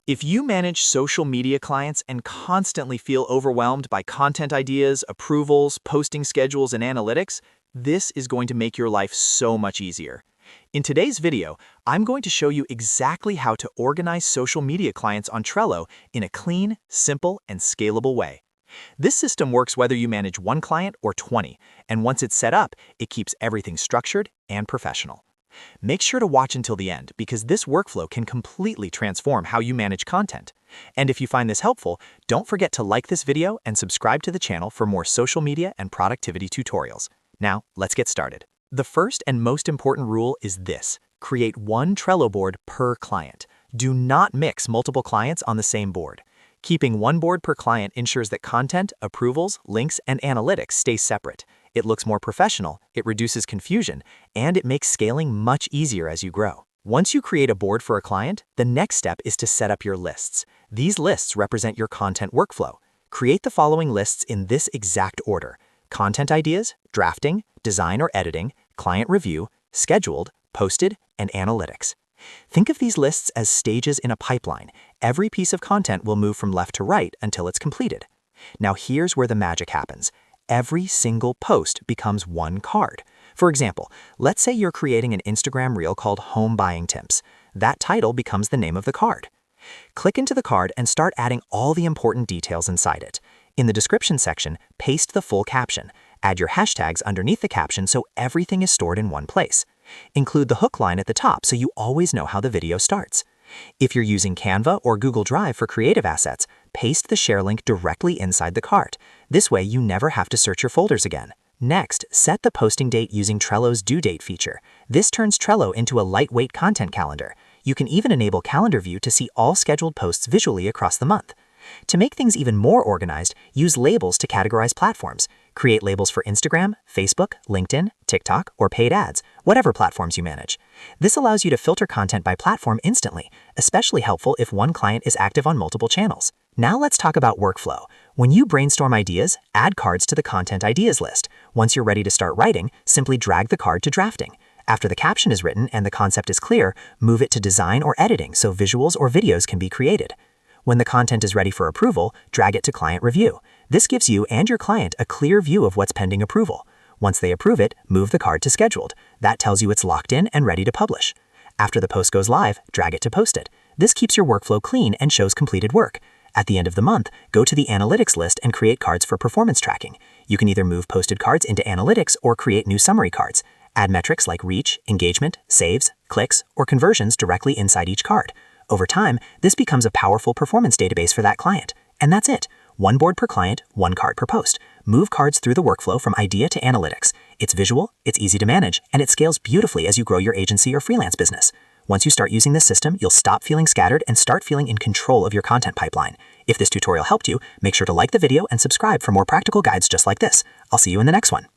If you manage social media clients and constantly feel overwhelmed by content ideas, approvals, posting schedules, and analytics, this is going to make your life so much easier. In today's video, I'm going to show you exactly how to organize social media clients on Trello in a clean, simple, and scalable way. This system works whether you manage one client or 20, and once it's set up, it keeps everything structured and professional. Make sure to watch until the end because this workflow can completely transform how you manage content. And if you find this helpful, don't forget to like this video and subscribe to the channel for more social media and productivity tutorials. Now, let's get started. The first and most important rule is this: create one Trello board per client. Do not mix multiple clients on the same board. Keeping one board per client ensures that content, approvals, links, and analytics stay separate. It looks more professional, it reduces confusion, and it makes scaling much easier as you grow. Once you create a board for a client, the next step is to set up your lists. These lists represent your content workflow. Create the following lists in this exact order: content ideas, drafting, design or editing, client review, scheduled, posted, and analytics. Think of these lists as stages in a pipeline. Every piece of content will move from left to right until it's completed. Now here's where the magic happens. Every single post becomes one card. For example, let's say you're creating an Instagram reel called Home Buying Tips. That title becomes the name of the card. Click into the card and start adding all the important details inside it. In the description section, paste the full caption. Add your hashtags underneath the caption so everything is stored in one place. Include the hook line at the top so you always know how the video starts. If you're using Canva or Google Drive for creative assets, paste the share link directly inside the cart. This way you never have to search your folders again. Next, set the posting date using Trello's due date feature. This turns Trello into a lightweight content calendar. You can even enable Calendar View to see all scheduled posts visually across the month. To make things even more organized, use labels to categorize platforms. Create labels for Instagram, Facebook, LinkedIn, TikTok, or paid ads, whatever platforms you manage. This allows you to filter content by platform instantly, especially helpful if one client is active on multiple channels. Now let's talk about workflow. When you brainstorm ideas, add cards to the content ideas list. Once you're ready to start writing, simply drag the card to drafting. After the caption is written and the concept is clear, move it to design or editing so visuals or videos can be created. When the content is ready for approval, drag it to client review. This gives you and your client a clear view of what's pending approval. Once they approve it, move the card to scheduled. That tells you it's locked in and ready to publish. After the post goes live, drag it to posted. This keeps your workflow clean and shows completed work. At the end of the month, go to the analytics list and create cards for performance tracking. You can either move posted cards into analytics or create new summary cards. Add metrics like reach, engagement, saves, clicks, or conversions directly inside each card. Over time, this becomes a powerful performance database for that client. And that's it. One board per client, one card per post. Move cards through the workflow from idea to analytics. It's visual, it's easy to manage, and it scales beautifully as you grow your agency or freelance business. Once you start using this system, you'll stop feeling scattered and start feeling in control of your content pipeline. If this tutorial helped you, make sure to like the video and subscribe for more practical guides just like this. I'll see you in the next one.